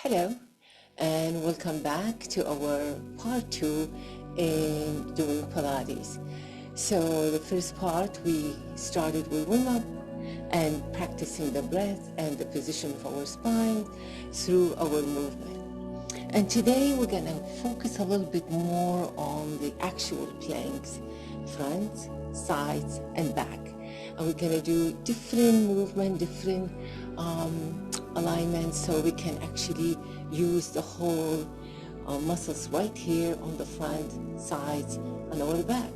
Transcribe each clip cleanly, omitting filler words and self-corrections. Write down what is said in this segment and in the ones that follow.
Hello, and welcome back to our part 2 in doing Pilates. So the first part we started with warm-up and practicing the breath and the position of our spine through our movement. And today we're going to focus a little bit more on the actual planks, front, sides, and back. And we're going to do different movement, different alignments, so we can actually use the whole muscles right here on the front, sides, and our back.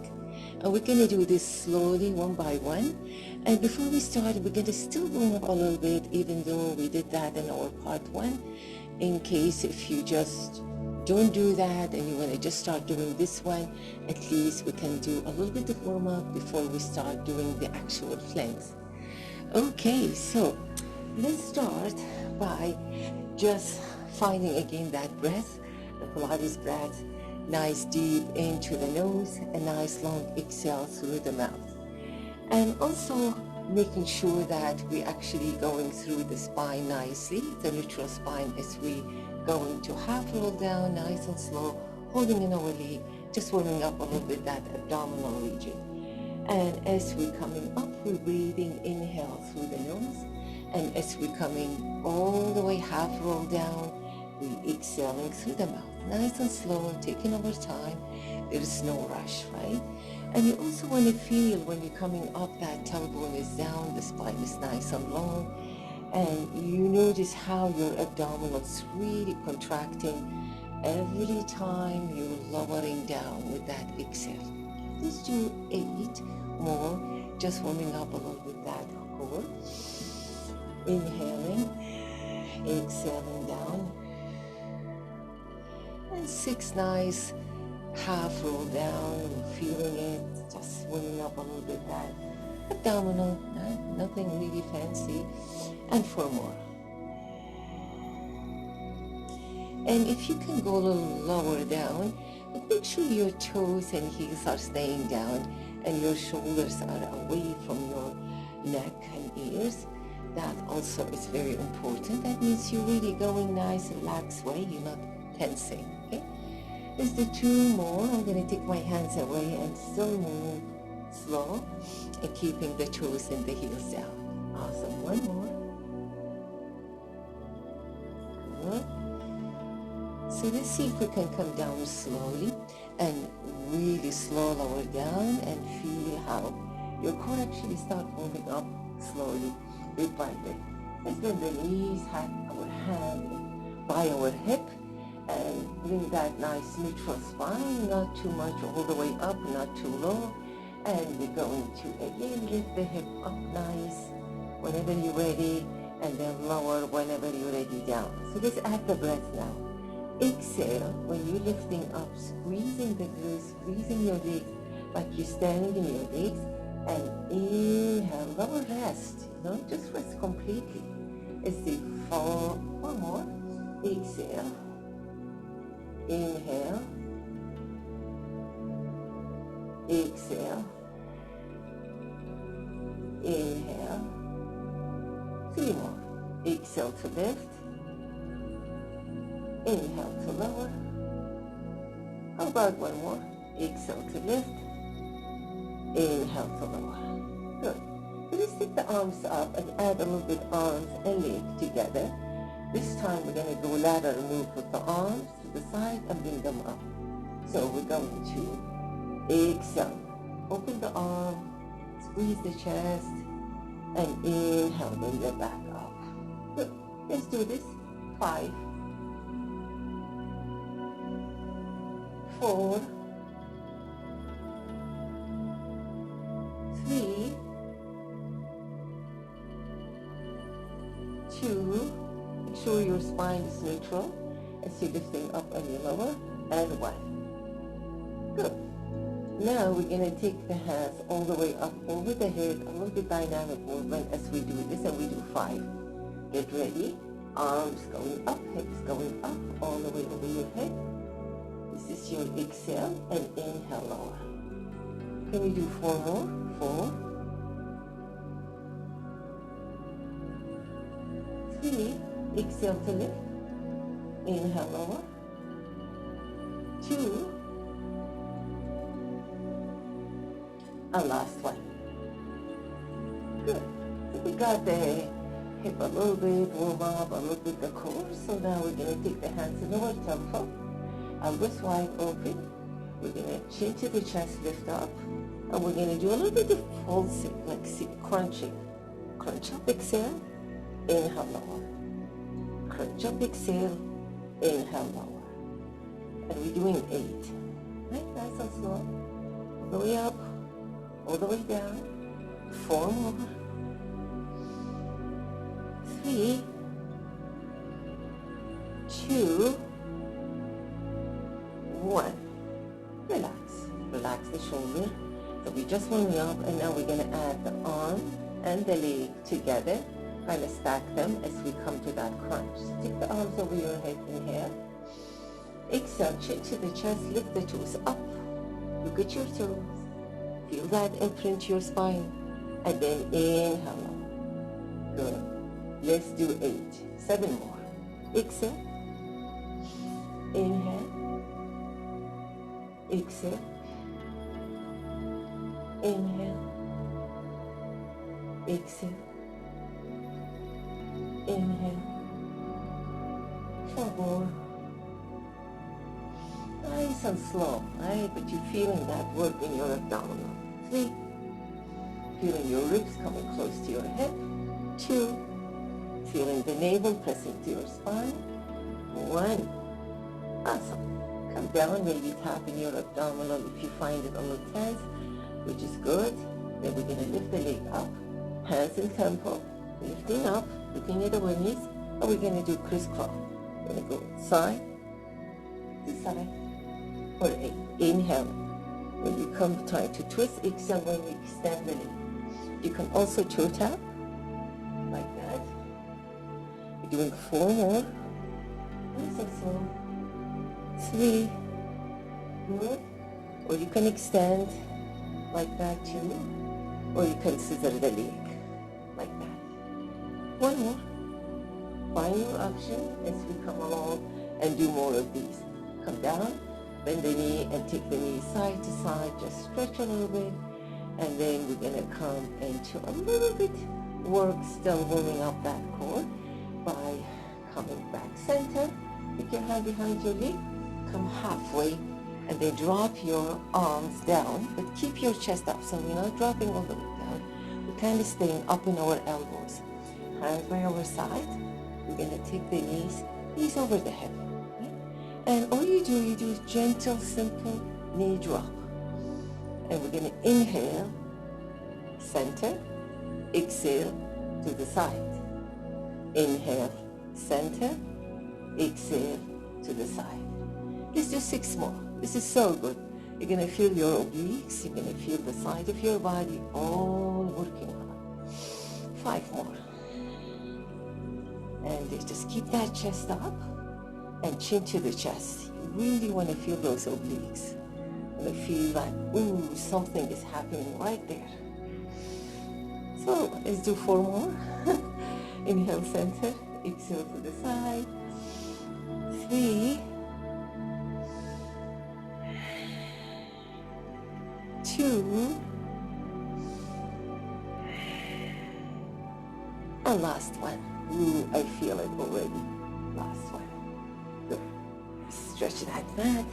And we're going to do this slowly, one by one. And before we start, we're going to still warm up a little bit, even though we did that in our part 1. In case if you just don't do that and you want to just start doing this one, at least we can do a little bit of warm up before we start doing the actual flanks. Okay, so let's start by just finding again that breath, the Pilates breath, nice deep into the nose, a nice long exhale through the mouth. And also making sure that we're actually going through the spine nicely, the neutral spine, as we going to half roll down, nice and slow, holding in our leg, just warming up a little bit that abdominal region. And as we're coming up, we're breathing, inhale through the nose. And as we're coming all the way half roll down, we exhaling through the mouth. Nice and slow, taking our time. There is no rush, right? And you also want to feel when you're coming up that tailbone is down, the spine is nice and long. And you notice how your abdominal is really contracting every time you're lowering down with that exhale. Let's do 8 more, just warming up a little bit that core. Inhaling, exhaling down, and 6 nice half roll down, feeling it, just warming up a little bit that abdominal, nothing really fancy, and 4 more. And if you can go a little lower down, but make sure your toes and heels are staying down and your shoulders are away from your neck and ears. That also is very important. That means you're really going nice, relaxed way. You're not tensing, okay? Let's do 2 more. I'm going to take my hands away and still move slow and keeping the toes and the heels down. Awesome. 1 more. Good. So let's see if we can come down slowly and really slow lower down and feel how your core actually start warming up slowly. Bit by bit. Let's bend the knees, have our hand by our hip, and bring that nice neutral spine, not too much all the way up, not too low. And we're going to again lift the hip up nice whenever you're ready, and then lower whenever you're ready down. So let's add the breath now. Exhale when you're lifting up, squeezing the glutes, squeezing your legs like you're standing in your legs. And inhale, lower rest, just rest completely. Let's do 4 more. Exhale, inhale, exhale, inhale. 3 more. Exhale to lift, inhale to lower. How about 1 more? Exhale to lift, inhale to lower. Good. So let's take the arms up and add a little bit arms and legs together. This time we're going to go lateral move with the arms to the side and bring them up. So we're going to exhale. Open the arm, squeeze the chest, and inhale, bring the back up. Good. Let's do this. 5, 4, 3, 2, make sure your spine is neutral as you're lifting up and you lower, and 1. Good. Now we're going to take the hands all the way up over the head, a little bit dynamic movement as we do this, and we do 5. Get ready. Arms going up, hips going up, all the way over your head. This is your exhale, and inhale lower. Can we do 4 more? 4, 3, exhale to lift, Inhale, lower. 2. And last one. Good. So we got the hip a little bit, warm up a little bit the core. So now we're going to take the hands in our temple. Elbows wide open. We're going to chin to the chest, lift up. And we're going to do a little bit of pulsing, like crunching. Crunch up, exhale. Inhale, lower. Crunch up, exhale. Inhale, lower. And we're doing 8. Right, nice and slow. All the way up, all the way down. 4 more. 3, 2, 1. Relax. Relax the shoulder. So we just warming up, and now we're going to add the arm and the leg together. Kind of stack them as we come to that crunch. Stick the arms over your head, inhale. Exhale, chin to the chest, lift the toes up. Look at your toes. Feel that imprint your spine. And then inhale. Good. Let's do 8. 7 more. Exhale. Inhale. Exhale. Inhale. Exhale. Inhale. 4 more. Nice and slow, right? But you're feeling that work in your abdominal. 3. Feeling your ribs coming close to your head. 2. Feeling the navel pressing to your spine. 1. Awesome. Come down, maybe tapping your abdominal if you find it a little tense, which is good. Then we're going to lift the leg up, hands in tempo, lifting up, looking at our knees, and we're going to do crisscross. We're going to go side to side for 8. Inhale. When you come time to twist, exhale when you extend the leg. You can also toe tap, like that. We're doing 4 more. Nice and slow. 3. Good. Or you can extend like that too. Or you can scissor the leg like that. 1 more. Find your option as we come along and do more of these. Come down, bend the knee and take the knee side to side. Just stretch a little bit. And then we're going to come into a little bit work, still warming up that core by coming back center. Put your hand behind your leg. Come halfway and then drop your arms down, but keep your chest up. So we're not dropping all the way down. We're kind of staying up in our elbows. Hands by our side. We're going to take the knees over the hip. Okay? And all you do gentle, simple knee drop. And we're going to inhale, center, exhale to the side. Inhale, center, exhale to the side. Let's do 6 more. This is so good. You're going to feel your obliques. You're going to feel the side of your body all working hard. 5 more. And just keep that chest up and chin to the chest. You really want to feel those obliques. You want to feel like, ooh, something is happening right there. So let's do 4 more. Inhale, center. Exhale to the side. 3. 2. And last one. Ooh, I feel it already. Last one. Good. Stretch that mat.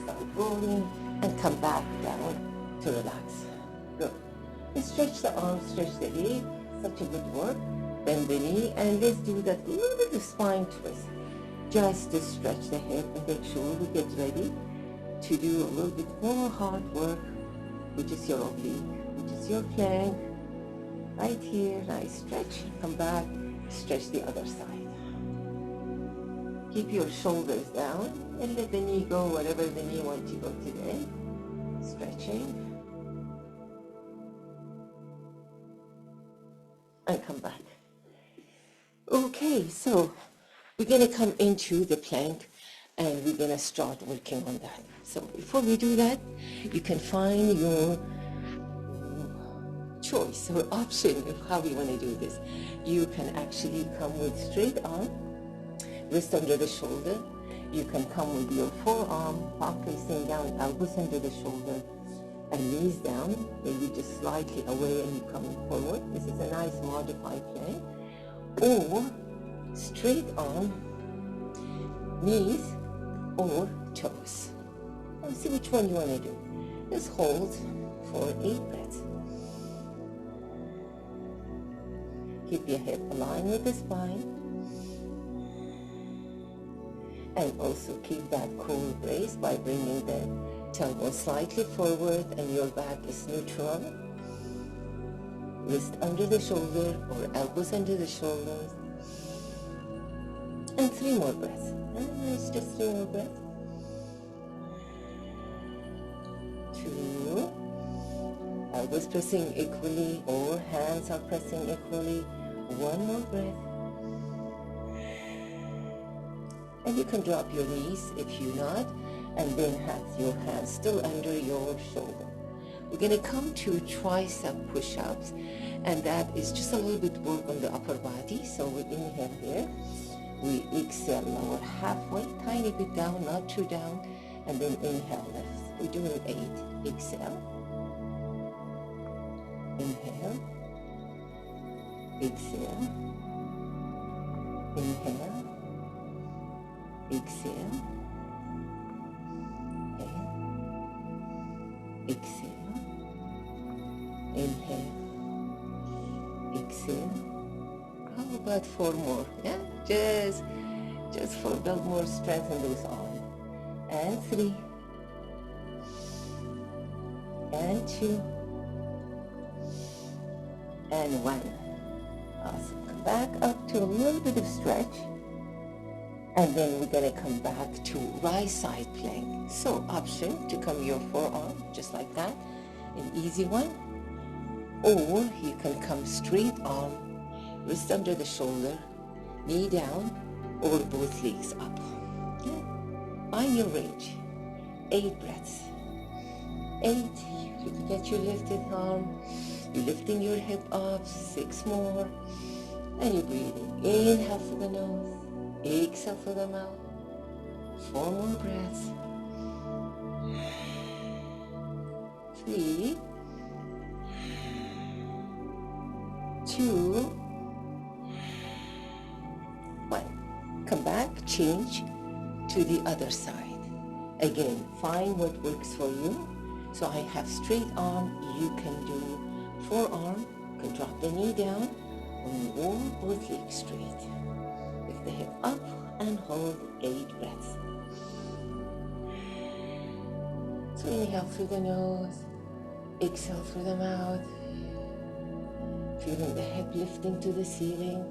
Start rolling and come back down to relax. Good. Stretch the arms, stretch the leg. Such a good work. Bend the knee and let's do that little bit of spine twist. Just to stretch the hip and make sure we get ready to do a little bit more hard work, which is your oblique, which is your plank. Right here, nice stretch. Come back, stretch the other side. Keep your shoulders down and let the knee go wherever the knee wants to go today. Stretching. And come back. Okay, so we're going to come into the plank and we're going to start working on that. So before we do that, you can find your choice or option of how you want to do this. You can actually come with straight arm, wrist under the shoulder. You can come with your forearm, palm facing down, elbows under the shoulder, and knees down, maybe just slightly away and you come forward. This is a nice modified plank. Or straight arm, knees or toes. Let's see which one you want to do. Just hold for 8 breaths. Keep your hip aligned with the spine. And also keep that core braced by bringing the tailbone slightly forward and your back is neutral. Wrist under the shoulder or elbows under the shoulders. And 3 more breaths. And it's just 3 more breaths. 2. Elbows pressing equally or hands are pressing equally. 1 more breath. And you can drop your knees if you're not, and then have your hands still under your shoulder. We're going to come to tricep push-ups, and that is just a little bit work on the upper body. So we inhale here, we exhale, lower halfway, tiny bit down, not too down, and then inhale, lift. We're doing 8. Exhale, inhale, exhale, inhale, exhale, exhale, inhale, exhale. How about 4 more? Yeah, just for build more strength in those arms. And 3, and 2, and 1. Awesome. Come back up to a little bit of stretch. And then we're going to come back to right side plank. So option to come your forearm, just like that, an easy one. Or you can come straight arm, wrist under the shoulder, knee down, or both legs up. Yeah. Find your range. 8 breaths. 8, you can get your lifted arm. You're lifting your hip up. 6 more. And you're breathing. Inhale through the nose. Exhale through the mouth. 4 more breaths. 3, 2, 1. Come back, change to the other side. Again, find what works for you. So I have straight arm, you can do forearm, you can drop the knee down, or both legs straight. Lift the hip up and hold 8 breaths. So inhale through the nose, exhale through the mouth. Feeling the hip lifting to the ceiling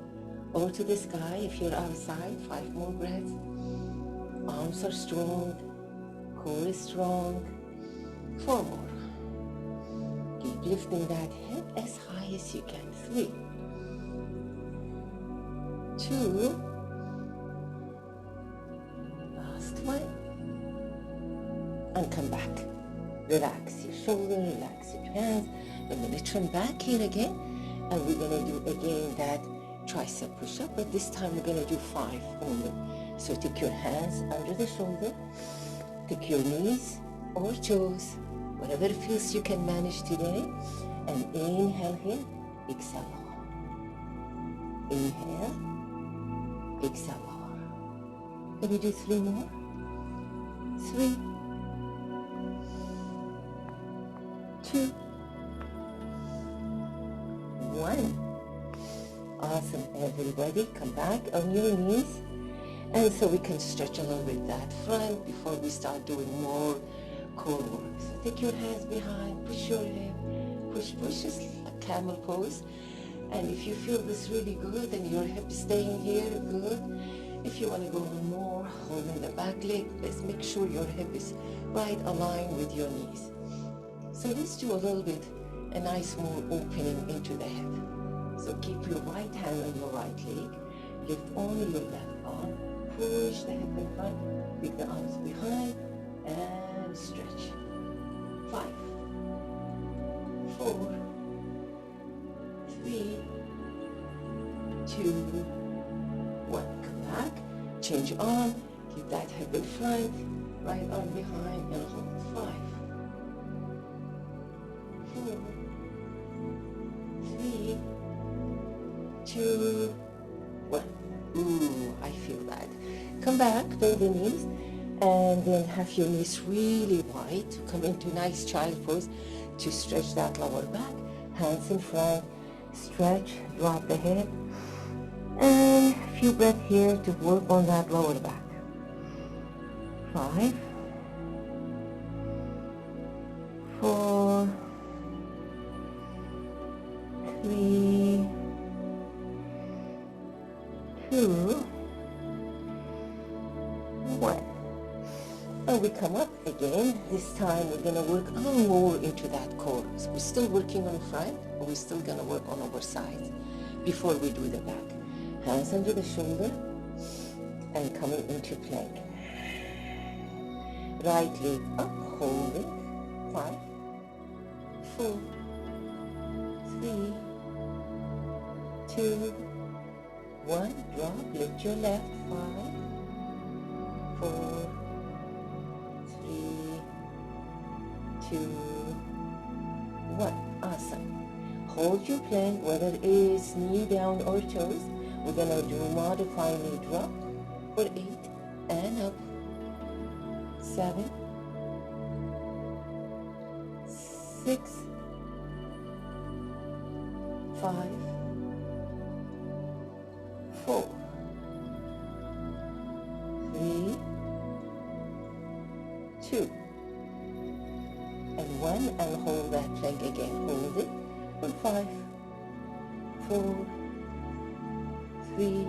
or to the sky if you're outside. 5 more breaths. Arms are strong, core is strong. 4 more. Keep lifting that hip as high as you can. 3, 2, last one, and come back. Relax your shoulder, relax your hands. I'm going to turn back here again, and we're going to do again that tricep push-up, but this time we're going to do 5 only. So take your hands under the shoulder, take your knees or toes, whatever feels you can manage today, and inhale here, exhale lower. Inhale, exhale lower. Can we do 3 more? 3, 2, 1. Awesome, everybody. Come back on your knees. And so we can stretch a little bit that front before we start doing more core work. So take your hands behind, push your hip, push, just a camel pose. And if you feel this really good and your hip is staying here, good. If you want to go more, holding the back leg, let's make sure your hip is right aligned with your knees. So let's do a little bit, a nice more opening into the hip. So keep your right hand on your right leg, lift only your left arm, push the hip in front, pick the arms behind, and stretch. 5, 4, 3, 2, 1. Come back, change arm, keep that hip in front, right arm behind, and hold 5, 4, 3, 2, 1. Ooh, I feel that. Come back, bend the knees, and then have your knees really wide to come into nice child pose to stretch that lower back. Hands in front, stretch, drop the head, and a few breaths here to work on that lower back. 5, 4, 3, 2, 1. And we come up again. This time we're gonna work more into that core. So we're still working on front, but we're still gonna work on our sides before we do the back. Hands under the shoulder and coming into plank. Right leg up, hold it. 5, 4, 3, 2, 1. Drop, lift your left. 5, 4, 3, 2, 1. Awesome. Hold your plank, whether it is knee down or toes. We're gonna do modify knee drop for 8 and up. 7, 6, 5, 4, 3, 2, and 1, and hold that plank again. Hold it for 5, 4, 3,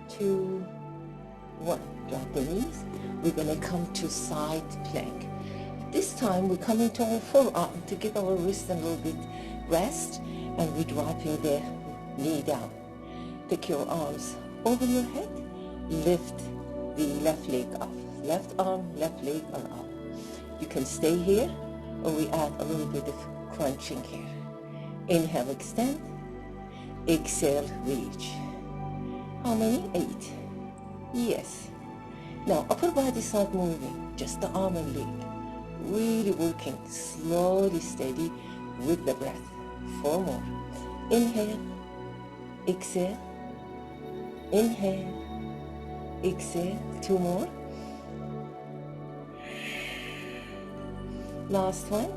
2, 1. Drop the knees. We're going to come to side plank. This time we come into our forearm to give our wrist a little bit rest, and we're dropping the knee down. Take your arms over your head. Lift the left leg up. Left arm, left leg are up. You can stay here, or we add a little bit of crunching here. Inhale, extend. Exhale, reach. How many? 8. Yes. Now, upper body's not moving, just the arm and leg. Really working slowly, steady with the breath. 4 more. Inhale, exhale, inhale, exhale. 2 more. Last one.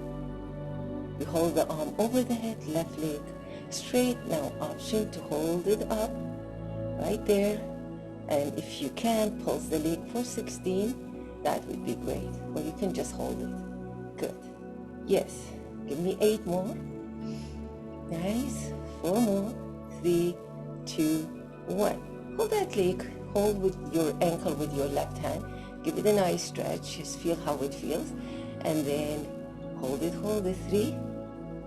We hold the arm over the head, left leg straight. Now option to hold it up right there, and if you can pulse the leg for 16, that would be great, or you can just hold it. Good. Yes. Give me 8 more. Nice. 4 more. 3, 2, 1. Hold that leg. Hold with your ankle with your left hand. Give it a nice stretch. Just feel how it feels, and then hold it. 3,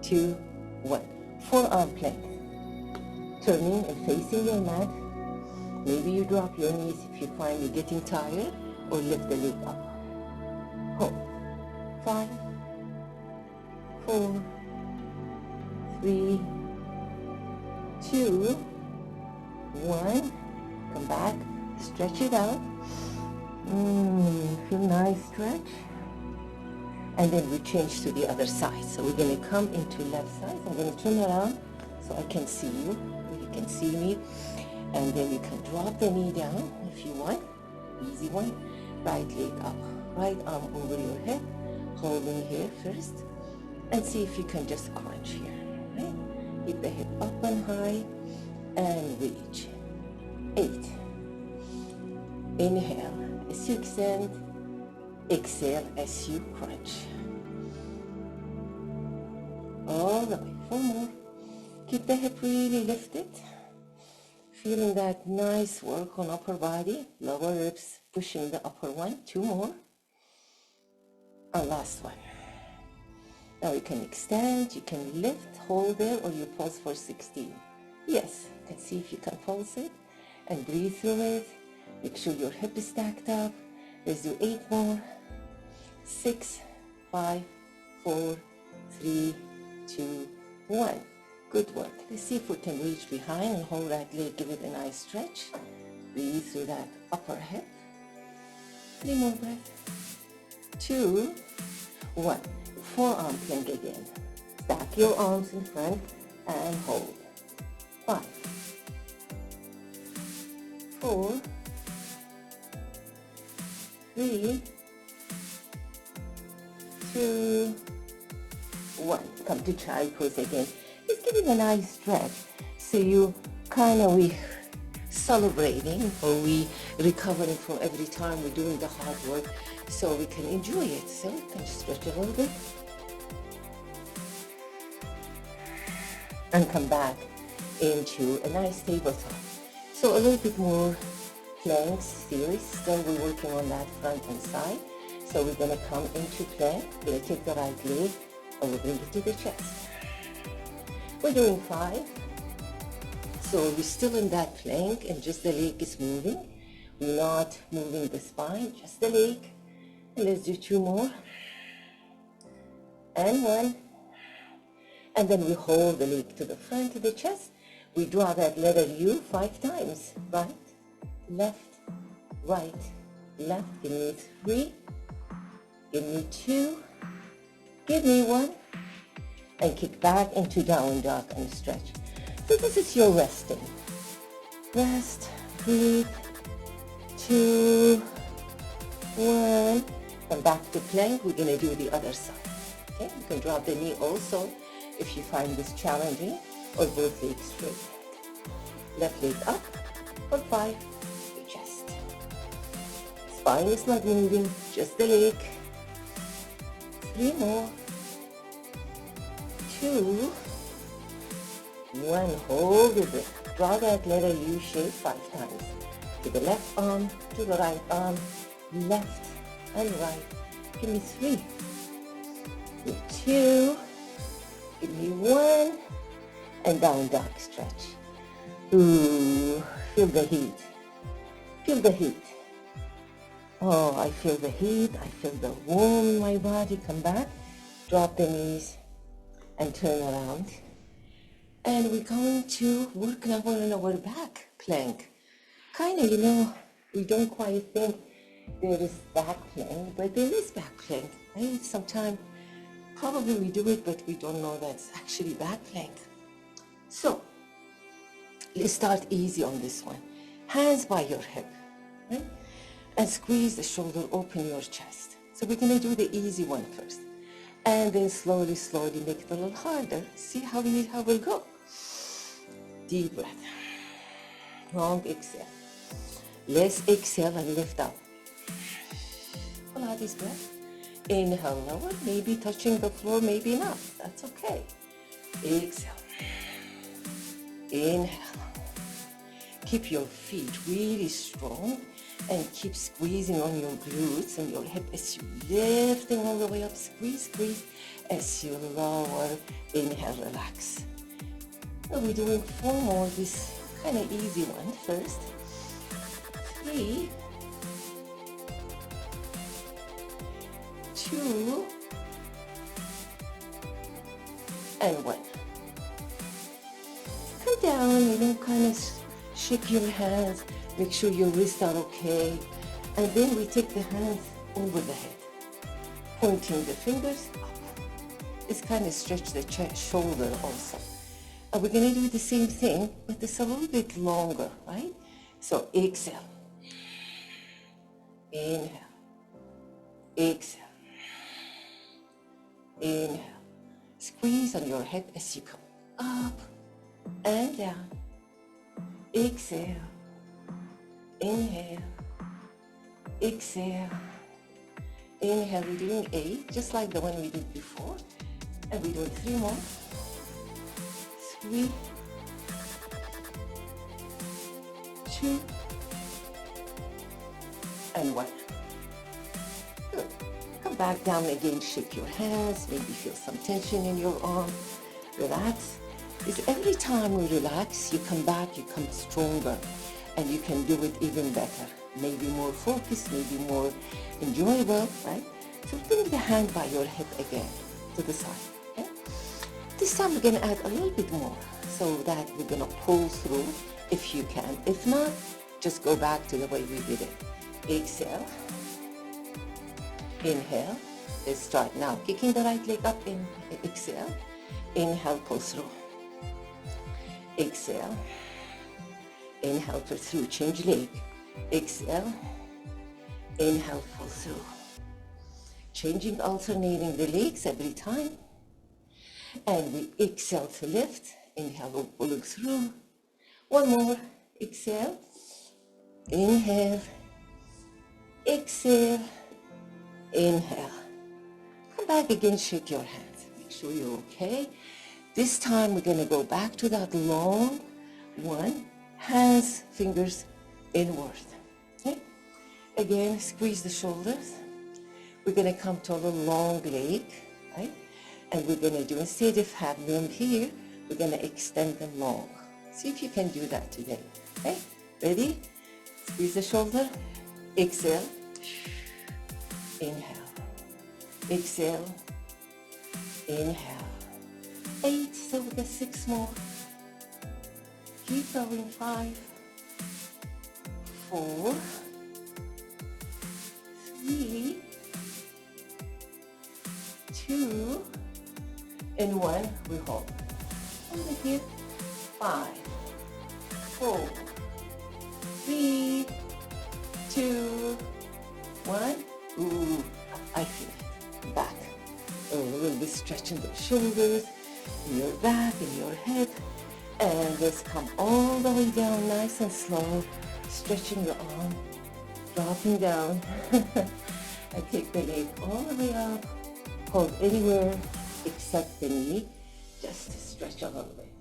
2, 1. Forearm plank. Turning and facing your mat. Maybe you drop your knees if you find you're getting tired, or lift the leg up. Hold. 5, 4, 3, 2, 1. Come back. Stretch it out. Feel nice stretch. And then we change to the other side. So we're going to come into left side. I'm going to turn around so I can see you, or you can see me. And then you can drop the knee down if you want. Easy one. Right leg up. Right arm over your head. Holding here first. And see if you can just crunch here. Right? Keep the hip up and high. And reach. 8. Inhale as you extend. Exhale as you crunch. All the way. 4 more. Keep the hip really lifted. Feeling that nice work on upper body. Lower ribs pushing the upper one. 2 more. And last one. Now you can extend, you can lift, hold there, or you pulse for 16. Yes, you can see if you can pulse it and breathe through it. Make sure your hip is stacked up. Let's do 8 more. 6, 5, 4, 3, 2, 1. Good work. Let's see if we can reach behind and hold that leg. Give it a nice stretch. Breathe through that upper hip. 3 more breaths. 2, 1. Forearm plank again. Stack your arms in front and hold. 5, 4, 3, 2, 1. Come to child pose again. It's getting a nice stretch. So you kind of, we celebrating or we recovering from every time we're doing the hard work so we can enjoy it. So you can stretch a little bit. And come back into a nice tabletop. So a little bit more planks series. Still we're working on that front and side. So we're going to come into plank. We're going to take the right leg and we'll bring it to the chest. We're doing 5. So we're still in that plank and just the leg is moving. We're not moving the spine, just the leg. And let's do 2 more. And 1. And then we hold the leg to the front of the chest. We draw that letter U 5 times. Right, left, right, left. Give me 3. Give me 2. Give me 1. And kick back into down dog and stretch. So this is your resting. Rest, breathe. 2, 1. Come back to plank. We're going to do the other side. Okay, you can drop the knee also if you find this challenging, or both legs straight. Left leg up for 5, your chest. Spine is not moving, just the leg. 3 more. 2, 1. Hold your breath. Draw that letter U shape 5 times. To the left arm, to the right arm, left and right. Give me 3. Give me 2. Give me 1. And down dog stretch. Ooh, feel the heat. Feel the heat. Oh, I feel the heat. I feel the warmth in my body. Come back. Drop the knees and turn around. And we're going to work now on our back plank. Kind of, we don't quite think there is back plank, but there is back plank. Right? Sometimes probably we do it, but we don't know that's actually back plank. So let's start easy on this one. Hands by your hip, right? And squeeze the shoulder, open your chest. So we're going to do the easy one first. And then slowly, slowly make it a little harder. See how we'll go. Deep breath. Long exhale. Let's exhale and lift up. Pilates breath. Inhale, lower, maybe touching the floor, maybe not. That's okay. Exhale. Inhale. Keep your feet really strong and keep squeezing on your glutes and your hip as you lifting all the way up. Squeeze, squeeze as you lower. Inhale, relax. So we're doing 4 more, this kind of easy one first. 3, 2, and 1. Come down, kind of shake your hands, make sure your wrists are okay, and then we take the hands over the head, pointing the fingers up. It's kind of stretch the chest, shoulder also. And we're going to do the same thing, but it's a little bit longer, right? So exhale. Inhale. Exhale. Inhale. Squeeze on your head as you come up and down. Exhale. Inhale. Exhale. Inhale. We're doing 8, just like the one we did before. And we're doing 3 more. 3, 2, and 1. Good. Come back down again, shake your hands, maybe feel some tension in your arm. Relax. Because every time we relax, you come back, you come stronger, and you can do it even better. Maybe more focused, maybe more enjoyable, right? So bring the hand by your hip again to the side. Okay? This time we're going to add a little bit more so that we're going to pull through if you can. If not, just go back to the way we did it. Exhale, inhale. Let's start now. Kicking the right leg up, in exhale. Inhale, pull through. Exhale. Inhale, pull through. Change leg. Exhale. Inhale, pull through. Changing, alternating the legs every time. And we exhale to lift. Inhale, pull through. One more. Exhale. Inhale. Exhale. Inhale. Come back again, shake your hands. Make sure you're okay. This time we're going to go back to that long one. Hands, fingers inward. Okay? Again, squeeze the shoulders. We're going to come to a little long leg, right? And we're going to do, instead of having them here, we're going to extend them long. See if you can do that today. Okay? Ready? Squeeze the shoulder. Exhale. Inhale. Exhale. Inhale. 8, so we got 6 more. Keep going. 5, 4, 3, 2, and 1. We hold. Over here. 5, 4, 3, 2, 1. Ooh, I feel it. Back. A little bit stretching the shoulders, your back and your head. And let's come all the way down, nice and slow. Stretching your arm, dropping down. And take the leg all the way up. Hold anywhere except the knee, just to stretch a little bit.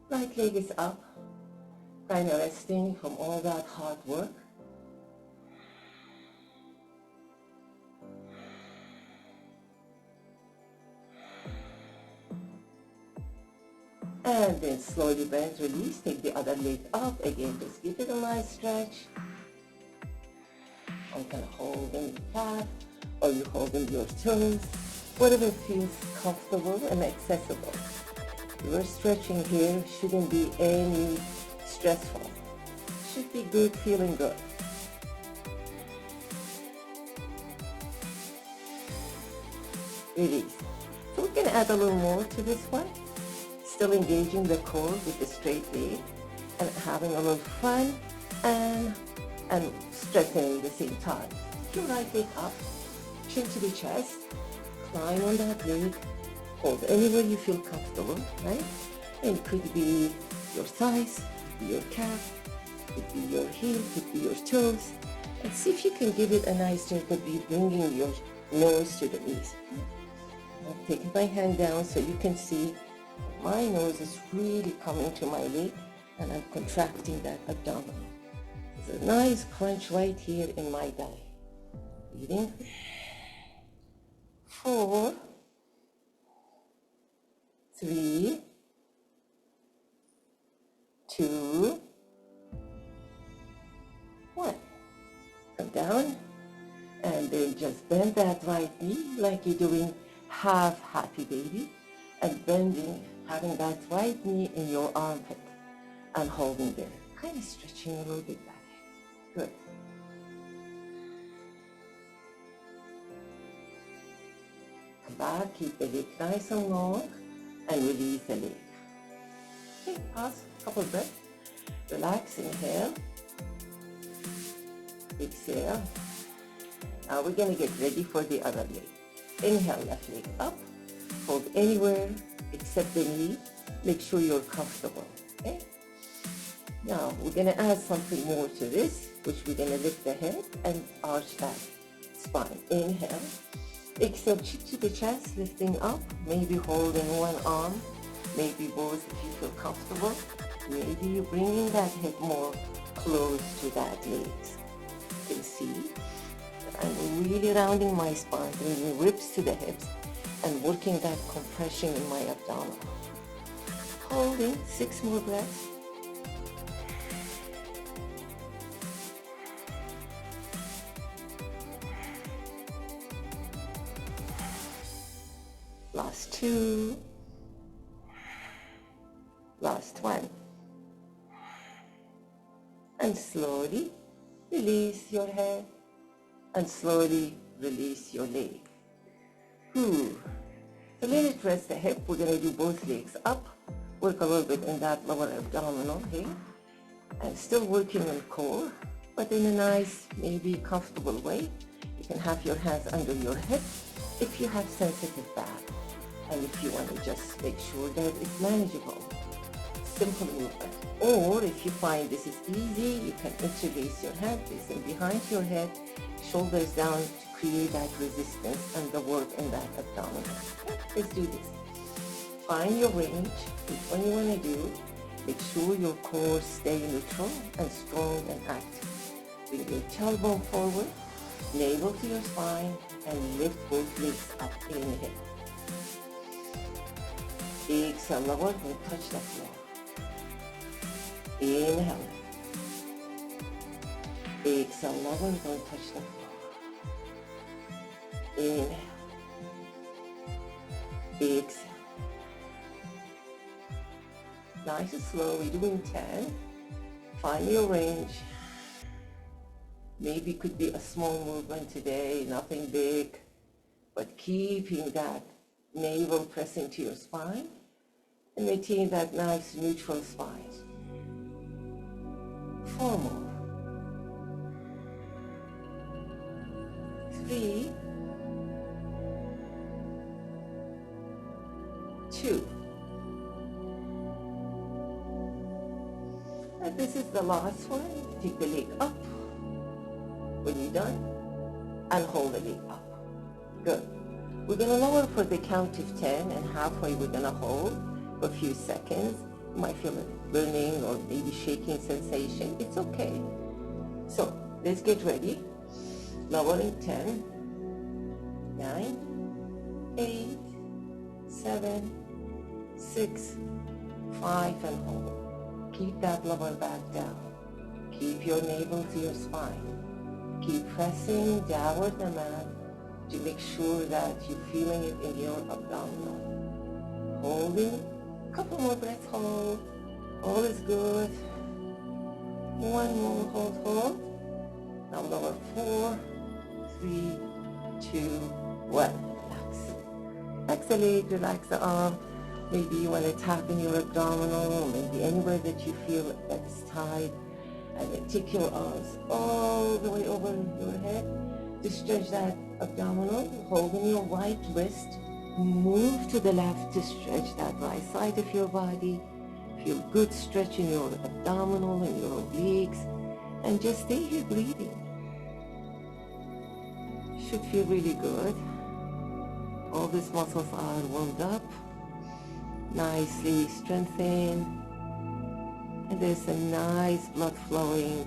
Right leg is up, kind of resting from all that hard work. And then slowly bend, release, take the other leg up. Again, just give it a nice stretch. I'm kind of holding the calf, or you holding your toes, whatever feels comfortable and accessible. Your stretching here shouldn't be any stressful. Should be good, feeling good. Release. So we can add a little more to this one. Still engaging the core with the straight leg and having a little fun and strengthening at the same time. Your right leg up, chin to the chest, climb on that leg, hold anywhere you feel comfortable, right? And it could be your thighs, could be your calf, could be your heel, could be your toes. And see if you can give it a nice turn, could be bringing your nose to the knees. I'm taking my hand down so you can see my nose is really coming to my leg and I'm contracting that abdomen. There's a nice crunch right here in my belly. Breathing. 4, 3, 2, 1. Come down and then just bend that right knee like you're doing half happy baby. And bending, having that right knee in your armpit and holding there. Kind of stretching a little bit back. Good. Come back, keep the leg nice and long and release the leg. Okay, pause, couple breaths. Relax, inhale. Exhale. Now we're going to get ready for the other leg. Inhale, left leg up. Hold anywhere except the knee. Make sure you're comfortable, okay? Now, we're going to add something more to this, which we're going to lift the head and arch that spine. Inhale. Exhale, cheek to the chest, lifting up. Maybe holding one arm, maybe both if you feel comfortable. Maybe you're bringing that head more close to that legs. You can see that I'm really rounding my spine, bringing ribs to the hips, and working that compression in my abdomen. Holding 6 more breaths. Last 2. Last 1. and slowly release your head and slowly release your leg. So let it rest the hip. We're going to do both legs up. Work a little bit in that lower abdominal here. And still working on core, but in a nice, maybe comfortable way. You can have your hands under your hip if you have sensitive back. And if you want to just make sure that it's manageable. Simple movement. Or if you find this is easy, you can interlace your hand, placing behind your head, shoulders down to create that resistance and the work in that abdominal. Let's do this. Find your range, which one you want to do. Make sure your core stay neutral and strong and active. Bring your tailbone forward, navel to your spine, and lift both legs up. Inhale. Exhale, lower, don't touch the floor. Inhale. Exhale, lower, don't touch the floor. Inhale. Exhale. Nice and slow, we're doing 10. Find your range. Maybe it could be a small movement today, nothing big, but keeping that navel pressing to your spine and maintain that nice neutral spine. 4 more. 3, 2. And this is the last one. Take the leg up when you're done and hold the leg up. Good. We're going to lower for the count of 10 and halfway we're going to hold for a few seconds. You might feel a burning or maybe shaking sensation. It's okay. So let's get ready. Lowering 10, 9, 8, 7, 6, 5 and hold. Keep that lower back down. Keep your navel to your spine. Keep pressing downward the mat to make sure that you're feeling it in your abdominal. Holding. A couple more breaths, hold. All is good. 1 more, hold. Now lower 4, 3, 2, 1. Relax. Exhale, relax the arm. Maybe you want to tap in your abdominal, maybe anywhere that you feel that is tight. And then take your arms all the way over your head to stretch that abdominal, holding your right wrist. Move to the left to stretch that right side of your body. Feel good stretch in your abdominal and your obliques. And just stay here breathing. Should feel really good. All these muscles are warmed up, nicely strengthened, and there's a nice blood flowing,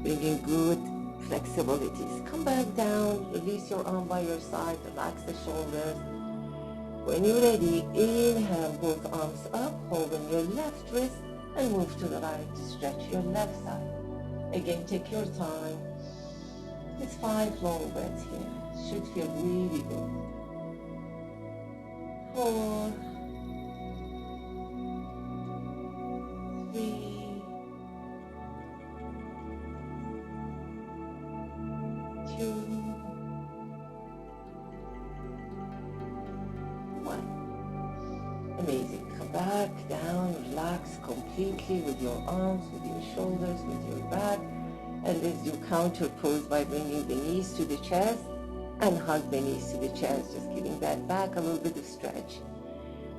bringing good flexibilities. Come back down, release your arm by your side, relax the shoulders. When you're ready, inhale, both arms up, holding your left wrist, and move to the right to stretch your left side. Again, take your time. It's 5 long breaths here. Should feel really good. 4, 3, 2, 1. Amazing. Come back down, relax completely with your arms, with your shoulders, with your back. And let's do counter pose by bringing the knees to the chest and hug the knees to the chest, just giving that back a little bit of stretch.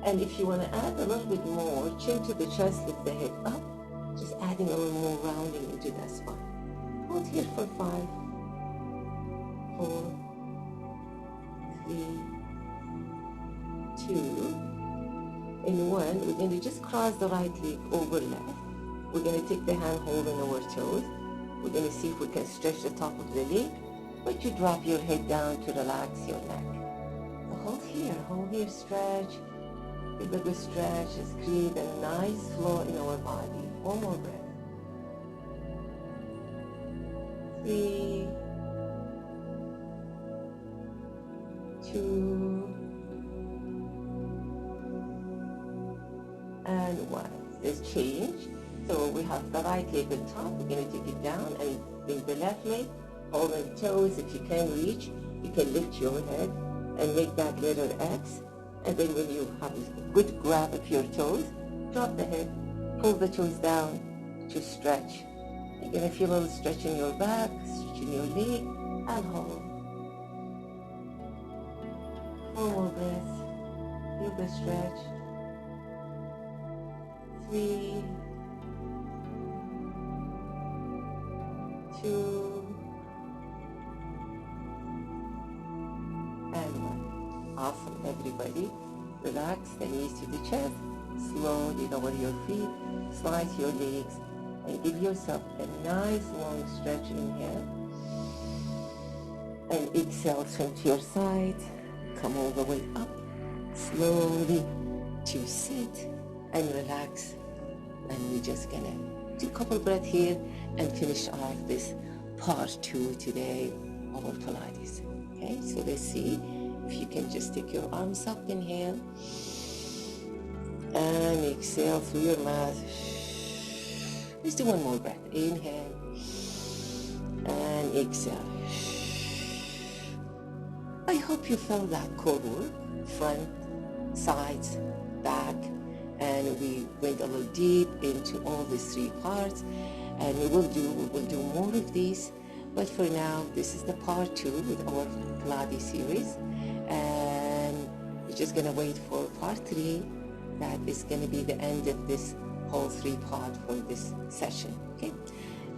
And if you want to add a little bit more, chin to the chest, lift the head up, just adding a little more rounding into that spine. Hold here for 5, 4, 3, 2, and 1. We're going to just cross the right leg over left. We're going to take the hand holding our toes. We're going to see if we can stretch the top of the leg, but you drop your head down to relax your neck. So hold here, stretch. Give a good stretch. Just create a nice flow in our body. 1 more breath. 3, 2, and 1. Let's change. So we have the right leg on top. We're going to take it down and bring the left leg, hold on toes. If you can reach, you can lift your head and make that letter X. And then when you have a good grab of your toes, drop the head, pull the toes down to stretch. You're going to feel a little stretch in your back, stretch in your leg, and hold. 4 more breaths. Feel the stretch. 3, 2, and 1. Awesome, everybody. Relax the knees to the chest. Slowly lower your feet, slide your legs, and give yourself a nice long stretch. Inhale. And exhale, swing to your side. Come all the way up. Slowly to sit and relax. And we're just gonna do a couple breaths here and finish off this part 2 today of our Pilates. Okay, so let's see if you can just take your arms up. Inhale and exhale through your mouth. Let's do one more breath. Inhale and exhale. I hope you felt that core work, front, sides, back, and we went a little deep into all these 3 parts, and we will do more of these. But for now, this is the part 2 with our Pilates series, and we're just gonna wait for part 3. That is gonna be the end of this whole 3 part for this session. Okay,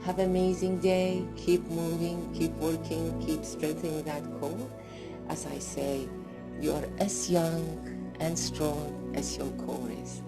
have an amazing day. Keep moving, keep working, keep strengthening that core. As I say, you are as young and strong as your core is.